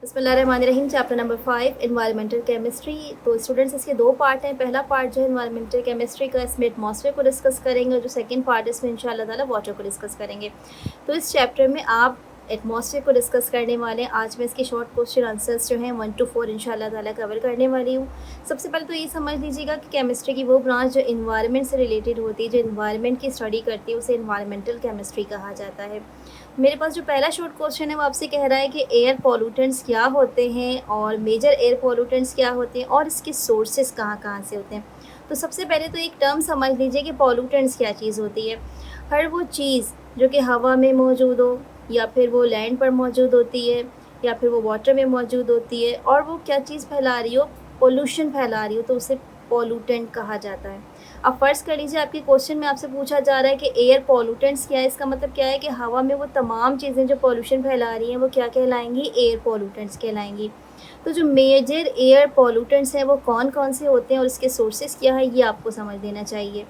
बिस्मिल्लाहिर्रहमानिर्रहीम। Chapter number 5 environmental chemistry. तो students इसके दो पार्ट हैं। पहला पार्ट जो है इन्वायरमेंटल केमिस्ट्री का, इसमें एटमॉस्फेयर को डिस्कस करेंगे और जो सेकंड पार्ट इसमें इंशाल्लाह ताला वाटर को डिस्कस करेंगे। तो इस चैप्टर में आप एटमॉस्फेयर को डिस्कस करने वाले हैं। आज मैं इसके शॉर्ट क्वेश्चन आंसर्स जो हैं 1 to 4 इंशाल्लाह ताला कवर करने वाली हूँ। सबसे पहले तो ये समझ लीजिएगा कि केमिस्ट्री की वो ब्रांच जो इन्वायरमेंट से रिलेटेड होती है, जो इन्वायरमेंट की स्टडी करती है, उसे इन्वायरमेंटल केमिस्ट्री कहा जाता है। मेरे पास जो पहला शॉर्ट क्वेश्चन है वो आपसे कह रहा है कि एयर पॉल्यूटेंट्स क्या होते हैं और मेजर एयर पॉल्यूटेंट्स क्या होते हैं और इसके सोर्सेज कहाँ कहाँ से होते हैं। तो सबसे पहले तो एक टर्म समझ लीजिए कि पॉल्यूटेंट्स क्या चीज़ होती है। हर वो चीज़ जो कि हवा में मौजूद हो, या फिर वो लैंड पर मौजूद होती है, या फिर वो वाटर में मौजूद होती है, और वो क्या चीज़ फैला रही हो, पोल्यूशन फैला रही हो, तो उसे पॉल्यूटेंट कहा जाता है। अब फ़र्ज़ कर लीजिए आपके क्वेश्चन में आपसे पूछा जा रहा है कि एयर पॉल्यूटेंट्स क्या है। इसका मतलब क्या है कि हवा में वो तमाम चीज़ें जो पॉल्यूशन फैला रही हैं वो क्या कहलाएंगी, एयर पॉल्यूटेंट्स कहलाएंगी। तो जो मेजर एयर पॉल्यूटेंट्स हैं वो कौन कौन से होते हैं और इसके सोर्सेज क्या है, ये आपको समझ लेना चाहिए।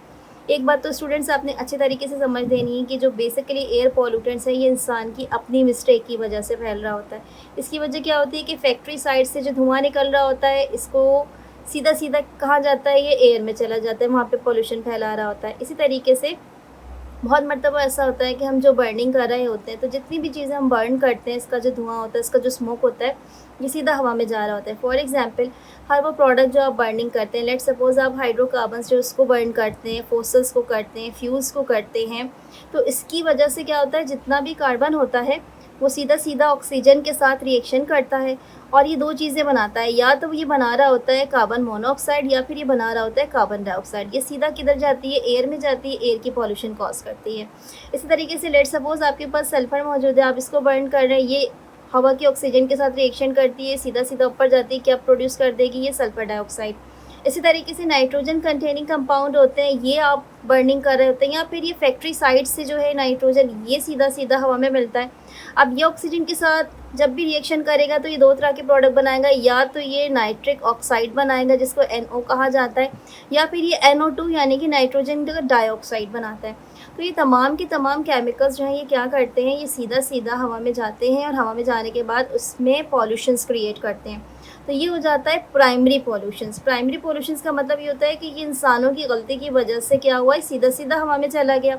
एक बात तो स्टूडेंट्स आपने अच्छे तरीके से समझ लेनी है कि जो बेसिकली एयर पॉल्यूटेंट्स है ये इंसान की अपनी मिस्टेक की वजह से फैल रहा होता है। इसकी वजह क्या होती है कि फैक्ट्री साइड से जो धुआं निकल रहा होता है, इसको सीधा सीधा कहा जाता है, ये एयर में चला जाता है, वहाँ पे पोल्यूशन फैला रहा होता है। इसी तरीके से बहुत मरतबा ऐसा होता है कि हम जो बर्निंग कर रहे होते हैं, तो जितनी भी चीज़ें हम बर्न करते हैं, इसका जो धुआं होता है, इसका जो स्मोक होता है, ये सीधा हवा में जा रहा होता है। फॉर एग्जांपल, हर वो प्रोडक्ट जो आप बर्निंग करते हैं, लेट सपोज़ आप हाइड्रोकार्बन्स जो उसको बर्न करते हैं, फोसल्स को करते हैं, फ्यूल्स को करते हैं, तो इसकी वजह से क्या होता है, जितना भी कार्बन होता है वो सीधा सीधा ऑक्सीजन के साथ रिएक्शन करता है और ये दो चीज़ें बनाता है। या तो ये बना रहा होता है कार्बन मोनोऑक्साइड, या फिर ये बना रहा होता है कार्बन डाइऑक्साइड। ये सीधा किधर जाती है, एयर में जाती है, एयर की पॉल्यूशन कॉज करती है। इसी तरीके से लेट सपोज़ आपके पास सल्फ़र मौजूद है, आप इसको बर्न कर रहे हैं, ये हवा के ऑक्सीजन के साथ रिएक्शन करती है, सीधा सीधा ऊपर जाती है, क्या प्रोड्यूस कर देगी, ये सल्फ़र डाइऑक्साइड। इसी तरीके से नाइट्रोजन कंटेनिंग कंपाउंड होते हैं, ये आप बर्निंग कर रहे होते हैं, या फिर ये फैक्ट्री साइड से जो है नाइट्रोजन, ये सीधा सीधा हवा में मिलता है। अब ये ऑक्सीजन के साथ जब भी रिएक्शन करेगा तो ये दो तरह के प्रोडक्ट बनाएगा, या तो ये नाइट्रिक ऑक्साइड बनाएगा जिसको NO कहा जाता है, या फिर ये NO2 यानी कि नाइट्रोजन का डाइऑक्साइड बनाता है। तो ये तमाम के तमाम केमिकल्स जो हैं ये क्या करते हैं, ये सीधा सीधा हवा में जाते हैं और हवा में जाने के बाद उसमें पॉल्यूशंस क्रिएट करते हैं। तो ये हो जाता है प्राइमरी पॉल्यूशंस। प्राइमरी पॉल्यूशंस का मतलब ये होता है कि ये इंसानों की गलती की वजह से क्या हुआ है, सीधा सीधा हवा में चला गया।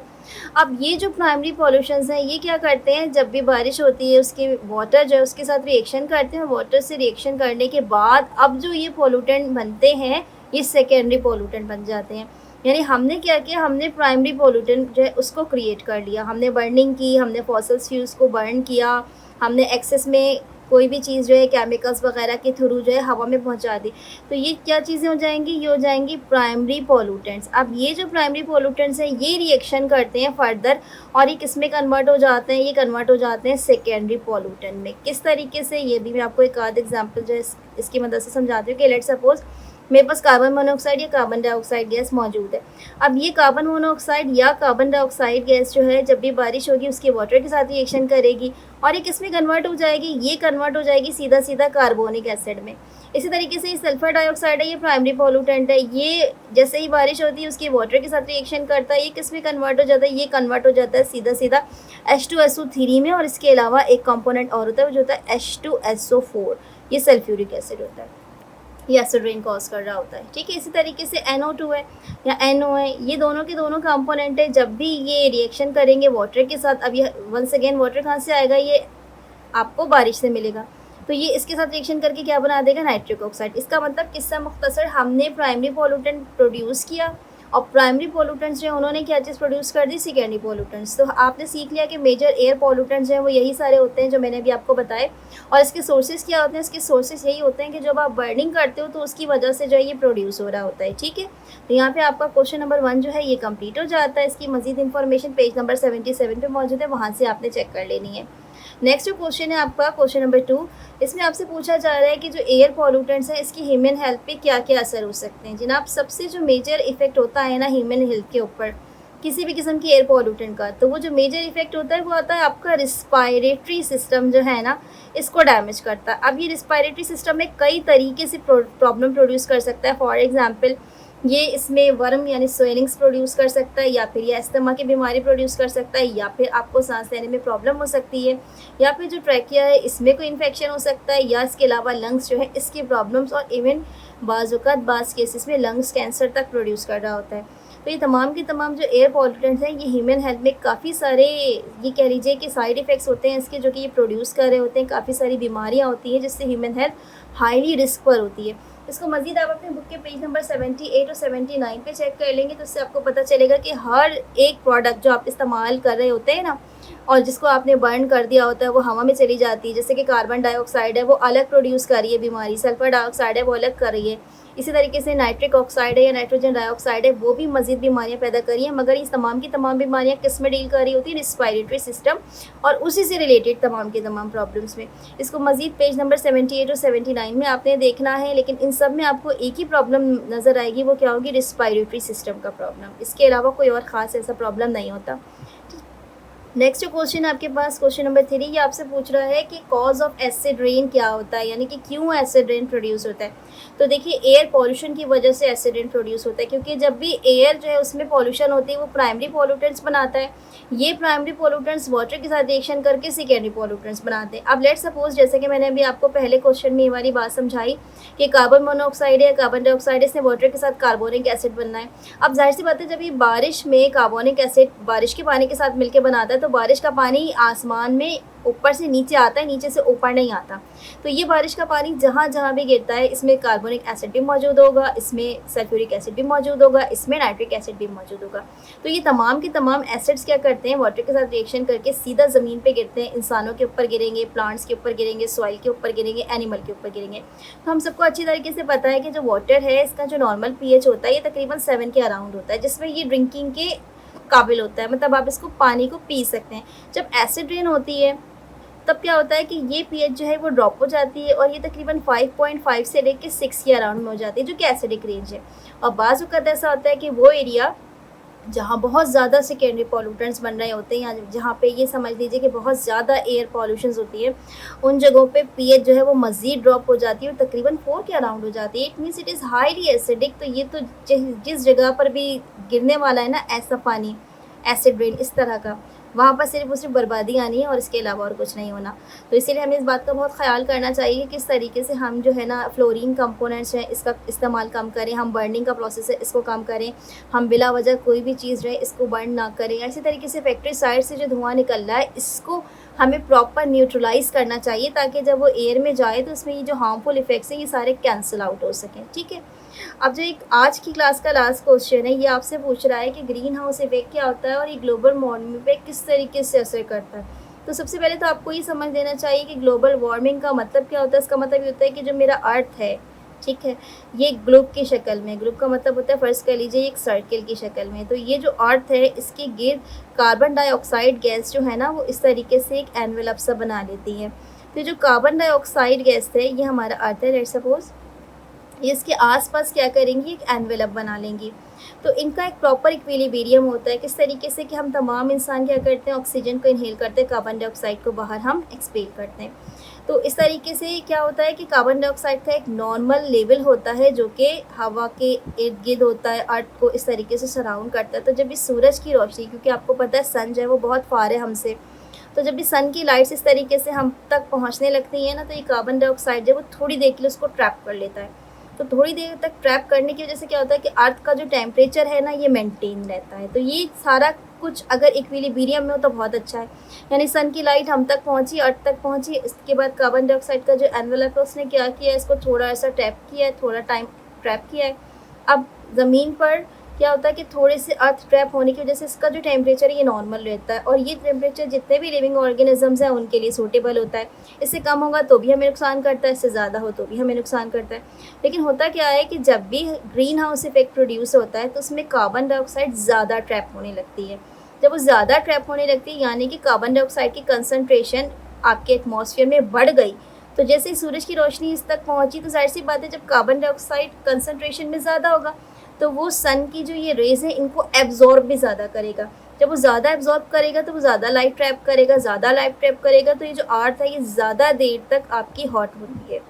अब ये जो प्राइमरी पॉल्यूशंस हैं ये क्या करते हैं, जब भी बारिश होती है उसके वाटर जो है उसके साथ रिएक्शन करते हैं, वाटर से रिएक्शन करने के बाद अब जो ये पॉल्यूटेंट बनते हैं ये सेकेंडरी पॉल्यूटेंट बन जाते हैं। यानी हमने क्या किया, हमने प्राइमरी पॉल्यूटेंट जो है उसको क्रिएट कर लिया, हमने बर्निंग की, हमने फॉसल फ्यूल्स को बर्न किया, हमने एक्सेस में कोई भी चीज़ जो है केमिकल्स वगैरह के थ्रू जो है हवा में पहुंचा दी। तो ये क्या चीज़ें हो जाएंगी, ये हो जाएंगी प्राइमरी पॉल्यूटेंट्स। अब ये जो प्राइमरी पॉल्यूटेंट्स हैं ये रिएक्शन करते हैं फर्दर और ये किस में कन्वर्ट हो जाते हैं, ये कन्वर्ट हो जाते हैं सेकेंडरी पॉल्यूटेंट में। किस तरीके से, ये भी मैं आपको एक आध एग्जाम्पल जो है इसकी मदद से समझाती हूँ कि लेट सपोज मेरे पास कार्बन मोनोऑक्साइड या कार्बन डाइऑक्साइड गैस मौजूद है। अब ये कार्बन मोनोऑक्साइड या कार्बन डाइऑक्साइड गैस जो है जब भी बारिश होगी उसके वाटर के साथ रिएक्शन करेगी और ये किस में कन्वर्ट हो जाएगी, ये कन्वर्ट हो जाएगी सीधा सीधा कार्बोनिक एसिड में। इसी तरीके से ये सल्फर डाइऑक्साइड है, ये प्राइमरी पॉल्यूटेंट है, ये जैसे ही बारिश होती है उसके वाटर के साथ रिएक्शन करता है, ये किस में कन्वर्ट हो जाता है, ये कन्वर्ट हो जाता है सीधा सीधा H2SO3 में। और इसके अलावा एक कंपोनेंट और होता है जो होता है H2SO4, ये सल्फ्यूरिक एसिड होता है, ये एसिड रेन कॉज कर रहा होता है। ठीक है, इसी तरीके से NO2 है या NO है, ये दोनों के दोनों कंपोनेंट है। जब भी ये रिएक्शन करेंगे वाटर के साथ, अब ये वंस अगेन वाटर कहाँ से आएगा, ये आपको बारिश से मिलेगा, तो ये इसके साथ रिएक्शन करके क्या बना देगा, नाइट्रिक ऑक्साइड। इसका मतलब किस्सा मुख्तसर, हमने प्राइमरी पॉल्यूटेंट प्रोड्यूस किया और प्राइमरी पॉल्यूटेंट्स जो है उन्होंने क्या चीज़ प्रोड्यूस कर दी, सेकेंडरी पॉल्यूटेंट्स। तो आपने सीख लिया कि मेजर एयर पॉल्यूटेंट्स जो हैं वो यही सारे होते हैं जो मैंने अभी आपको बताए। और इसके सोर्सेज क्या होते हैं, इसके सोर्सेज यही होते हैं कि जब आप बर्निंग करते हो तो उसकी वजह से जो है ये प्रोड्यूस हो रहा होता है। ठीक है, तो यहाँ पे आपका क्वेश्चन नंबर 1 जो है ये कंप्लीट हो जाता है। इसकी मजीद इन्फॉर्मेशन पेज नंबर 77 पे मौजूद है, वहाँ से आपने चेक कर लेनी है। नेक्स्ट जो क्वेश्चन है आपका क्वेश्चन नंबर 2, इसमें आपसे पूछा जा रहा है कि जो एयर पॉल्यूटेंट्स हैं इसकी ह्यूमन हेल्थ पे क्या क्या असर हो सकते हैं। जनाब, सबसे जो मेजर इफेक्ट होता है ना ह्यूमन हेल्थ के ऊपर किसी भी किस्म की एयर पॉल्यूटेंट का, तो वो जो मेजर इफेक्ट होता है वो आता है आपका रिस्पायरेटरी सिस्टम जो है ना, इसको डैमेज करता है। अब ये रिस्पायरेटरी सिस्टम में कई तरीके से प्रॉब्लम प्रोड्यूस कर सकता है। फॉर एग्जांपल, ये इसमें वर्म यानी स्वेलिंग्स प्रोड्यूस कर सकता है, या फिर ये अस्थमा की बीमारी प्रोड्यूस कर सकता है, या फिर आपको सांस लेने में प्रॉब्लम हो सकती है, या फिर जो ट्रैकिया है इसमें कोई इन्फेक्शन हो सकता है, या इसके अलावा लंग्स जो है इसकी प्रॉब्लम्स, और इवन बाज़ केसेस में लंग्स कैंसर तक प्रोड्यूस कर रहा होता है। तो ये तमाम के तमाम जो एयर पॉल्यूटेंट्स हैं ये ह्यूमन हेल्थ में काफ़ी सारे, ये कह लीजिए कि साइड इफ़ेक्ट्स होते हैं इसके, जो कि ये प्रोड्यूस कर रहे होते हैं। काफ़ी सारी बीमारियाँ होती हैं जिससे ह्यूमन हेल्थ हाईली रिस्क पर होती है। इसको मज़ीद आप अपने बुक के पेज नंबर 78 और 79 पे चेक कर लेंगे, तो उससे आपको पता चलेगा कि हर एक प्रोडक्ट जो आप इस्तेमाल कर रहे होते हैं ना, और जिसको आपने बर्न कर दिया होता है, वो हवा में चली जाती है। जैसे कि कार्बन डाइऑक्साइड है वो अलग प्रोड्यूस कर रही है बीमारी, सल्फर डाइऑक्साइड है वो अलग कर रही है, इसी तरीके से नाइट्रिक ऑक्साइड है या नाइट्रोजन डाइऑक्साइड है वो भी मज़ीद बीमारियां पैदा कर रही है। मगर ये तमाम की तमाम बीमारियां किस में डील कर रही होती है? रिस्पायरेटरी सिस्टम और उसी से रिलेटेड तमाम के तमाम प्रॉब्लम्स में। इसको मज़ीद पेज नंबर 78 और 79 में आपने देखना है, लेकिन इन सब में आपको एक ही प्रॉब्लम नज़र आएगी, वो क्या होगी? रिस्पायरेटरी सिस्टम का प्रॉब्लम। इसके अलावा कोई और ख़ास ऐसा प्रॉब्लम नहीं होता। नेक्स्ट जो क्वेश्चन आपके पास, क्वेश्चन नंबर 3, ये आपसे पूछ रहा है कि कॉज ऑफ एसिड रेन क्या होता है, यानी कि क्यों एसिड रेन प्रोड्यूस होता है। तो देखिए, एयर पॉल्यूशन की वजह से एसिड रेन प्रोड्यूस होता है, क्योंकि जब भी एयर जो है उसमें पॉल्यूशन होती है वो प्राइमरी पॉल्यूटेंट्स बनाता है। ये प्राइमरी पॉल्यूटेंट्स वाटर के साथ रिएक्शन करके सेकेंडरी पॉल्यूटेंट्स बनाते हैं। अब लेट सपोज, जैसे कि मैंने अभी आपको पहले क्वेश्चन में ये वाली बात समझाई कि कार्बन मोनोऑक्साइड या कार्बन डाइऑक्साइड, इसने वाटर के साथ कार्बोनिक एसिड बनना है। अब जाहिर सी बात है, जब ये बारिश में कार्बोनिक एसिड बारिश के पानी के साथ मिलकर बनाता है, तो बारिश का पानी आसमान में ऊपर से नीचे आता है, नीचे से ऊपर नहीं आता। तो ये बारिश का पानी जहाँ जहाँ भी गिरता है, इसमें कार्बोनिक एसिड भी मौजूद होगा, इसमें सल्फ्यूरिक एसिड भी मौजूद होगा, इसमें नाइट्रिक एसिड भी मौजूद होगा। तो ये तमाम के तमाम एसिड्स क्या करते हैं? वाटर के साथ रिएक्शन करके सीधा ज़मीन पे गिरते हैं। इंसानों के ऊपर गिरेंगे, प्लांट्स के ऊपर गिरेंगे, सॉइल के ऊपर गिरेंगे, एनिमल के ऊपर गिरेंगे। तो हम सबको अच्छी तरीके से पता है कि जो वाटर है इसका जो नॉर्मल pH होता है ये तकरीबन 7 के अराउंड होता है, जिसमें ये ड्रिंकिंग के काबिल होता है, मतलब आप इसको पानी को पी सकते हैं। जब एसिड रेन होती है तब क्या होता है कि ये pH जो है वो ड्रॉप हो जाती है, और ये तकरीबन 5.5 से लेकर 6 के अराउंड में हो जाती है, जो कि एसिडिक रेंज है। और बाज़ वक़्त ऐसा होता है कि वो एरिया जहाँ बहुत ज़्यादा सेकेंडरी पॉल्यूटेंट्स बन रहे होते हैं, या जहाँ पे ये समझ लीजिए कि बहुत ज़्यादा एयर पॉल्यूशंस होती है, उन जगहों पे pH जो है वो मज़ीद ड्रॉप हो जाती है और तकरीबन 4 के अराउंड हो जाती है। It means it is highly acidic. तो ये तो जिस जगह पर भी गिरने वाला है ना ऐसा पानी, एसिड रेन इस तरह का, वहाँ पर सिर्फ और सिर्फ बर्बादी आनी है और इसके अलावा और कुछ नहीं होना। तो इसीलिए हमें इस बात का बहुत ख्याल करना चाहिए कि किस तरीके से हम जो है ना फ्लोरीन कंपोनेंट्स हैं इसका इस्तेमाल कम करें, हम बर्निंग का प्रोसेस है इसको कम करें, हम बिला वजह कोई भी चीज़ रहे इसको बर्न ना करें। इसी तरीके से फैक्ट्री साइड से जो धुआं निकल रहा है इसको हमें प्रॉपर न्यूट्रलाइज़ करना चाहिए, ताकि जब वो एयर में जाए तो उसमें ये जो हार्मफुल इफ़ेक्ट्स हैं ये सारे कैंसिल आउट हो सकें। ठीक है, अब जो एक आज की क्लास का लास्ट क्वेश्चन है, ये आपसे पूछ रहा है कि ग्रीन हाउस इफेक्ट क्या होता है और ये ग्लोबल वार्मिंग पे किस तरीके से असर करता है। तो सबसे पहले तो आपको ये समझ लेना चाहिए कि ग्लोबल वार्मिंग का मतलब क्या होता है। इसका मतलब ये होता है कि जो मेरा अर्थ है, ठीक है, ये ग्लोब की शक्ल में, ग्लोब का मतलब होता है फ़र्ज़ कर लीजिए एक सर्किल की शक्ल में, तो ये जो अर्थ है इसके गिर्द कार्बन डाइऑक्साइड गैस जो है ना वो इस तरीके से एक एनवेलप सा बना लेती है। तो जो कार्बन डाइऑक्साइड गैस है ये हमारा अर्थ है, लेट्स सपोज, ये इसके आसपास क्या करेंगी? एक एनवेलप बना लेंगी। तो इनका एक प्रॉपर इक्विलिब्रियम होता है, किस तरीके से कि हम तमाम इंसान क्या करते हैं? ऑक्सीजन को इनहेल करते हैं, कार्बन डाइऑक्साइड को बाहर हम एक्सपेल करते हैं। तो इस तरीके से क्या होता है कि कार्बन डाइऑक्साइड का एक नॉर्मल लेवल होता है जो कि हवा के इर्द गिर्द होता है, अर्थ को इस तरीके से सराउंड करता है। तो जब भी सूरज की रोशनी, क्योंकि आपको पता है सन जो है वो बहुत फार है हमसे, तो जब भी सन की लाइट्स इस तरीके से हम तक पहुँचने लगती है ना, तो ये कार्बन डाइऑक्साइड जो है वो थोड़ी देर के लिए उसको ट्रैप कर लेता है। तो थोड़ी देर तक ट्रैप करने की वजह से क्या होता है कि अर्थ का जो टेम्परेचर है ना ये मेंटेन रहता है। तो ये सारा कुछ अगर इक्विलिब्रियम में हो तो बहुत अच्छा है। यानी सन की लाइट हम तक पहुंची, अर्थ तक पहुंची, इसके बाद कार्बन डाइऑक्साइड का जो एनवेलप है उसने क्या किया, इसको थोड़ा ऐसा ट्रैप किया है, थोड़ा टाइम ट्रैप किया है। अब ज़मीन पर क्या होता है कि थोड़े से अर्थ ट्रैप होने की वजह से इसका जो टेम्परेचर है ये नॉर्मल रहता है, और ये टेम्परेचर जितने भी लिविंग ऑर्गेनिजम्स हैं उनके लिए सूटेबल होता है। इससे कम होगा तो भी हमें नुकसान करता है, इससे ज़्यादा हो तो भी हमें नुकसान करता है। लेकिन होता क्या है कि जब भी ग्रीन हाउस इफेक्ट प्रोड्यूस होता है तो उसमें कार्बन डाइऑक्साइड ज़्यादा ट्रैप होने लगती है। जब वो ज़्यादा ट्रैप होने लगती है यानी कि कार्बन डाइऑक्साइड की कंसनट्रेशन आपके एटमॉस्फेयर में बढ़ गई, तो जैसे ही सूरज की रोशनी इस तक पहुंची तो जाहिर सी बात है जब कार्बन डाइऑक्साइड कंसनट्रेशन में ज़्यादा होगा तो वो सन की जो ये रेज़ है इनको एब्जॉर्ब भी ज़्यादा करेगा। जब वो ज़्यादा एब्जॉर्ब करेगा तो वो ज़्यादा लाइट ट्रैप करेगा, ज़्यादा लाइट ट्रैप करेगा, तो ये जो अर्थ है ये ज़्यादा देर तक आपकी हॉट होती है।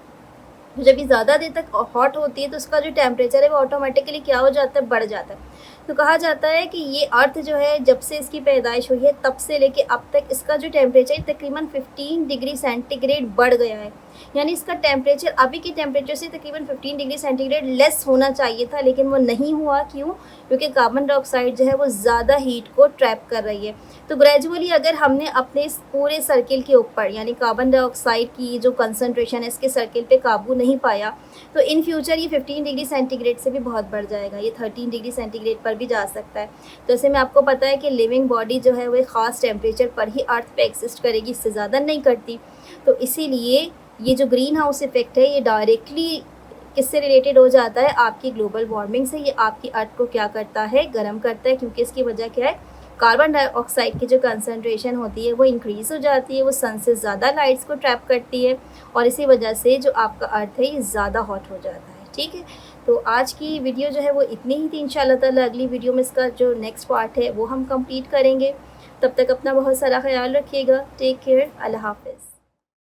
तो जब ये ज़्यादा देर तक हॉट होती है तो उसका जो टेम्परेचर है वो ऑटोमेटिकली क्या हो जाता है, बढ़ जाता है। तो कहा जाता है कि ये अर्थ जो है जब से इसकी पैदाइश हुई है तब से लेके अब तक इसका जो टेम्परेचर तकरीबन 15 डिग्री सेंटीग्रेड बढ़ गया है। यानी इसका टेम्परेचर अभी के टेम्परेचर से तकरीबन 15 डिग्री सेंटीग्रेड लेस होना चाहिए था, लेकिन वो नहीं हुआ। क्यों? क्योंकि कार्बन डाइऑक्साइड जो है वो ज़्यादा हीट को ट्रैप कर रही है। तो ग्रेजुअली अगर हमने अपने इस पूरे सर्किल के ऊपर यानी कार्बन डाइऑक्साइड की जो कंसनट्रेशन है इसके सर्किल पे काबू नहीं पाया तो इन फ्यूचर ये 15 डिग्री सेंटीग्रेड से भी बहुत बढ़ जाएगा, ये 13 डिग्री सेंटीग्रेड पर भी जा सकता है। तो ऐसे में आपको पता है कि लिविंग बॉडी जो है वो एक ख़ास टेम्परेचर पर ही अर्थ पे एग्जिस्ट करेगी, इससे ज़्यादा नहीं करती। तो इसीलिए ये जो ग्रीन हाउस इफ़ेक्ट है ये डायरेक्टली किससे रिलेटेड हो जाता है, आपकी ग्लोबल वार्मिंग से। ये आपकी अर्थ को क्या करता है, गर्म करता है, क्योंकि इसकी वजह क्या है, कार्बन डाइऑक्साइड की जो कंसनट्रेशन होती है वो इंक्रीज़ हो जाती है, वो सन से ज़्यादा लाइट्स को ट्रैप करती है और इसी वजह से जो आपका अर्थ है ये ज़्यादा हॉट हो जाता है। ठीक है, तो आज की वीडियो जो है वो इतनी ही थी। इंशाल्लाह ताला अगली वीडियो में इसका जो नेक्स्ट पार्ट है वो हम कंप्लीट करेंगे। तब तक अपना बहुत सारा ख्याल रखिएगा। टेक केयर, अल्लाह हाफ़िज़।